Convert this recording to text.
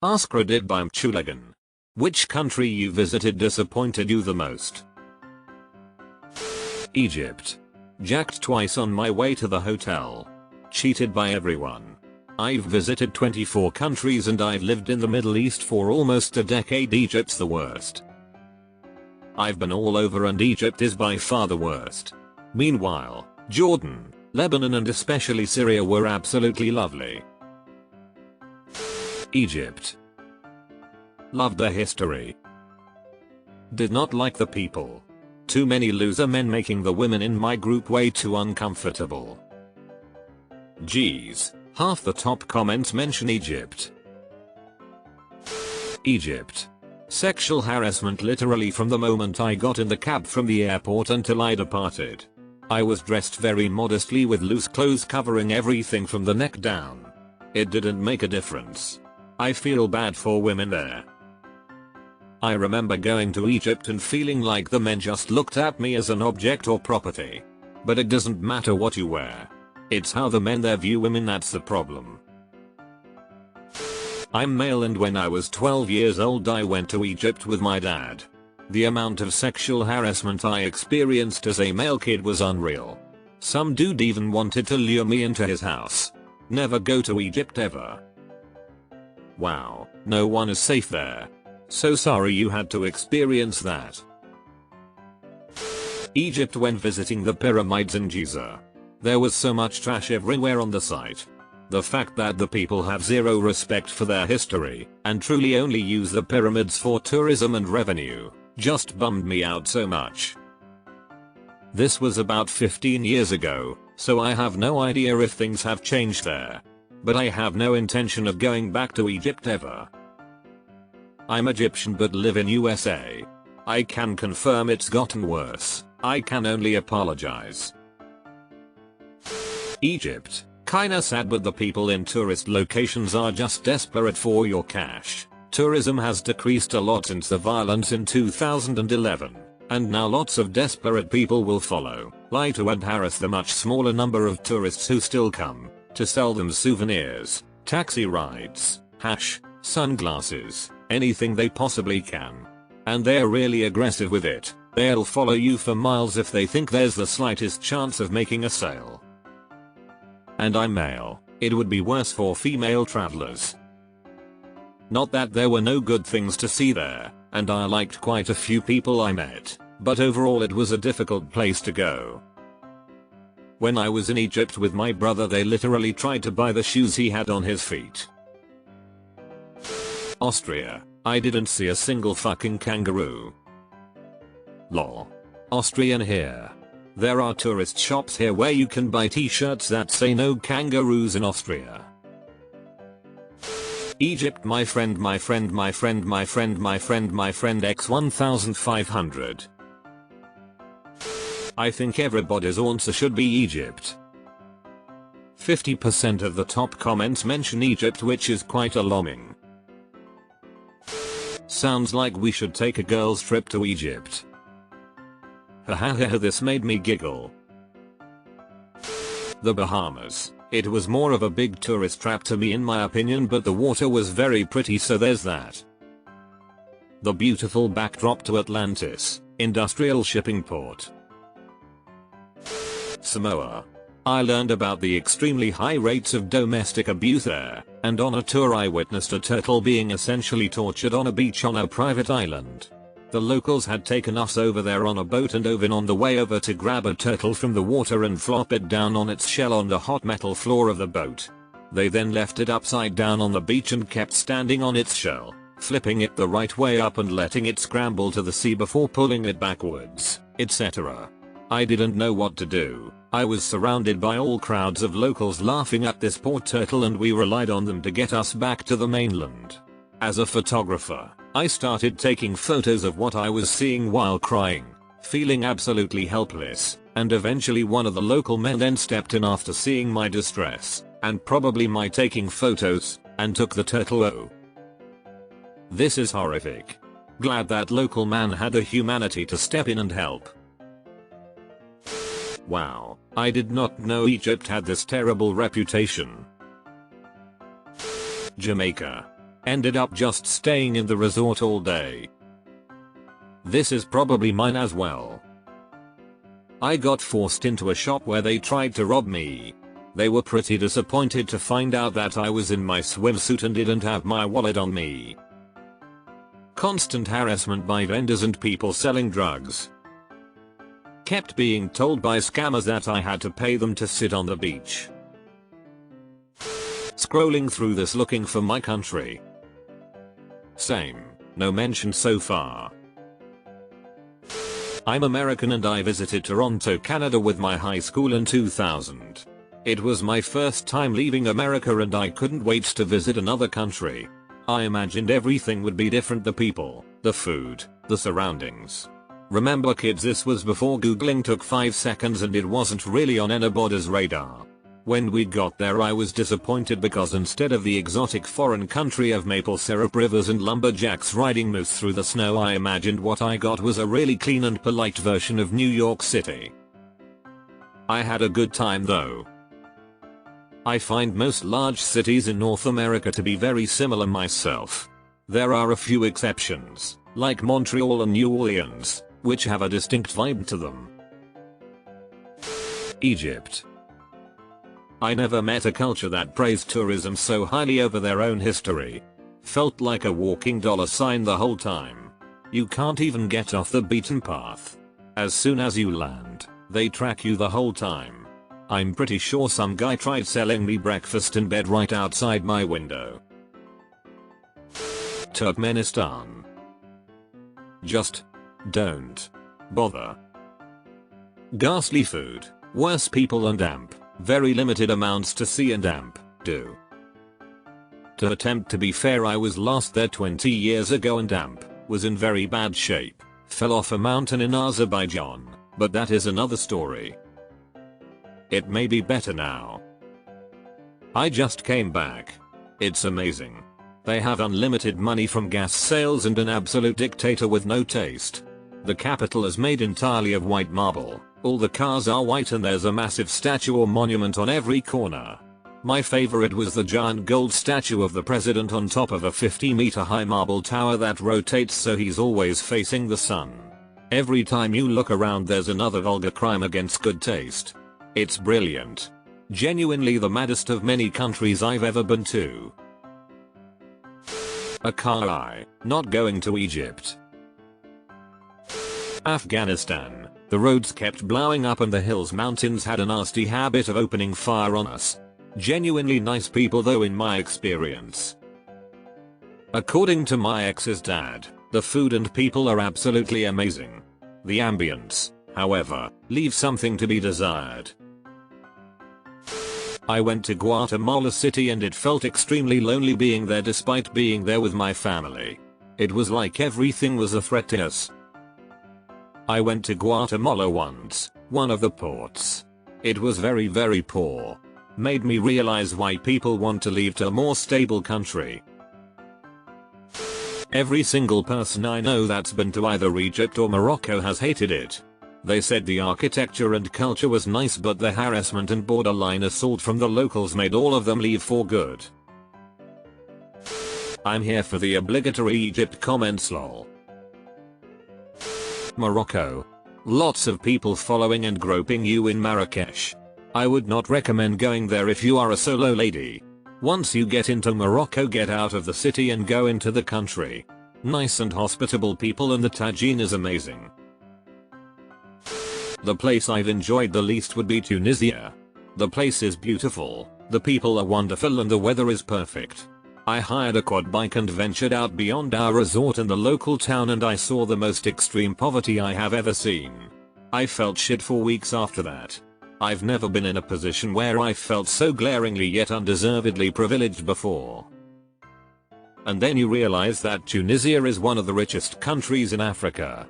AskReddit by Mchuligan. Which country you visited disappointed you the most? Egypt. Jacked twice on my way to the hotel. Cheated by everyone. I've visited 24 countries and I've lived in the Middle East for almost a decade. Egypt's the worst. I've been all over and Egypt is by far the worst. Meanwhile, Jordan, Lebanon and especially Syria were absolutely lovely. Egypt. Loved the history. Did not like the people. Too many loser men making the women in my group way too uncomfortable. Geez, half the top comments mention Egypt. Egypt. Sexual harassment literally from the moment I got in the cab from the airport until I departed. I was dressed very modestly with loose clothes covering everything from the neck down. It didn't make a difference. I feel bad for women there. I remember going to Egypt and feeling like the men just looked at me as an object or property. But it doesn't matter what you wear. It's how the men there view women that's the problem. I'm male and when I was 12 years old I went to Egypt with my dad. The amount of sexual harassment I experienced as a male kid was unreal. Some dude even wanted to lure me into his house. Never go to Egypt ever. Wow, no one is safe there. So sorry you had to experience that. Egypt when visiting the pyramids in Giza. There was so much trash everywhere on the site. The fact that the people have zero respect for their history and truly only use the pyramids for tourism and revenue just bummed me out so much. This was about 15 years ago, so I have no idea if things have changed there. But I have no intention of going back to Egypt ever. I'm Egyptian but live in USA. I can confirm it's gotten worse. I can only apologize. Egypt. Kinda sad but the people in tourist locations are just desperate for your cash. Tourism has decreased a lot since the violence in 2011. And now lots of desperate people will follow, lie to and harass the much smaller number of tourists who still come to sell them souvenirs, taxi rides, hash, sunglasses, anything they possibly can. And they're really aggressive with it. They'll follow you for miles if they think there's the slightest chance of making a sale. And I'm male. It would be worse for female travelers. Not that there were no good things to see there, and I liked quite a few people I met, but overall it was a difficult place to go. When I was in Egypt with my brother they literally tried to buy the shoes he had on his feet. Austria. I didn't see a single fucking kangaroo. Lol. Austrian here. There are tourist shops here where you can buy t-shirts that say no kangaroos in Austria. Egypt my friend X 1500. I think everybody's answer should be Egypt. 50% of the top comments mention Egypt which is quite alarming. Sounds like we should take a girls trip to Egypt. Hahaha this made me giggle. The Bahamas. It was more of a big tourist trap to me in my opinion but the water was very pretty so there's that. The beautiful backdrop to Atlantis, industrial shipping port. Samoa. I learned about the extremely high rates of domestic abuse there, and on a tour I witnessed a turtle being essentially tortured on a beach on a private island. The locals had taken us over there on a boat and dove in on the way over to grab a turtle from the water and flop it down on its shell on the hot metal floor of the boat. They then left it upside down on the beach and kept standing on its shell, flipping it the right way up and letting it scramble to the sea before pulling it backwards, etc. I didn't know what to do. I was surrounded by all crowds of locals laughing at this poor turtle and we relied on them to get us back to the mainland. As a photographer, I started taking photos of what I was seeing while crying, feeling absolutely helpless, and eventually one of the local men then stepped in after seeing my distress, and probably my taking photos, and took the turtle. Oh. This is horrific. Glad that local man had the humanity to step in and help. Wow, I did not know Egypt had this terrible reputation. Jamaica. Ended up just staying in the resort all day. This is probably mine as well. I got forced into a shop where they tried to rob me. They were pretty disappointed to find out that I was in my swimsuit and didn't have my wallet on me. Constant harassment by vendors and people selling drugs. Kept being told by scammers that I had to pay them to sit on the beach. Scrolling through this looking for my country. Same, no mention so far. I'm American and I visited Toronto, Canada with my high school in 2000. It was my first time leaving America and I couldn't wait to visit another country. I imagined everything would be different, the people, the food, the surroundings. Remember kids, this was before Googling took 5 seconds and it wasn't really on anybody's radar. When we got there I was disappointed because instead of the exotic foreign country of maple syrup rivers and lumberjacks riding moose through the snow, I imagined what I got was a really clean and polite version of New York City. I had a good time though. I find most large cities in North America to be very similar myself. There are a few exceptions, like Montreal and New Orleans, which have a distinct vibe to them. Egypt. I never met a culture that praised tourism so highly over their own history. Felt like a walking dollar sign the whole time. You can't even get off the beaten path. As soon as you land, they track you the whole time. I'm pretty sure some guy tried selling me breakfast in bed right outside my window. Turkmenistan. Just don't bother. Ghastly food, worse people and damp, very limited amounts to see and damp, do. To attempt to be fair, I was last there 20 years ago and damp was in very bad shape, fell off a mountain in Azerbaijan, but that is another story. It may be better now. I just came back. It's amazing. They have unlimited money from gas sales and an absolute dictator with no taste. The capital is made entirely of white marble, all the cars are white and there's a massive statue or monument on every corner. My favorite was the giant gold statue of the president on top of a 50-meter high marble tower that rotates so he's always facing the sun. Every time you look around there's another vulgar crime against good taste. It's brilliant. Genuinely the maddest of many countries I've ever been to. Akai, not going to Egypt. Afghanistan. The roads kept blowing up and the hills mountains had a nasty habit of opening fire on us. Genuinely nice people though in my experience. According to my ex's dad, the food and people are absolutely amazing. The ambience, however, leaves something to be desired. I went to Guatemala City and it felt extremely lonely being there despite being there with my family. It was like everything was a threat to us. I went to Guatemala once, one of the ports. It was very poor. Made me realize why people want to leave to a more stable country. Every single person I know that's been to either Egypt or Morocco has hated it. They said the architecture and culture was nice but the harassment and borderline assault from the locals made all of them leave for good. I'm here for the obligatory Egypt comments lol. Morocco. Lots of people following and groping you in Marrakesh. I would not recommend going there if you are a solo lady. Once you get into Morocco, get out of the city and go into the country. Nice and hospitable people and the tagine is amazing. The place I've enjoyed the least would be Tunisia. The place is beautiful, the people are wonderful and the weather is perfect. I hired a quad bike and ventured out beyond our resort in the local town and I saw the most extreme poverty I have ever seen. I felt shit for weeks after that. I've never been in a position where I felt so glaringly yet undeservedly privileged before. And then you realize that Tunisia is one of the richest countries in Africa.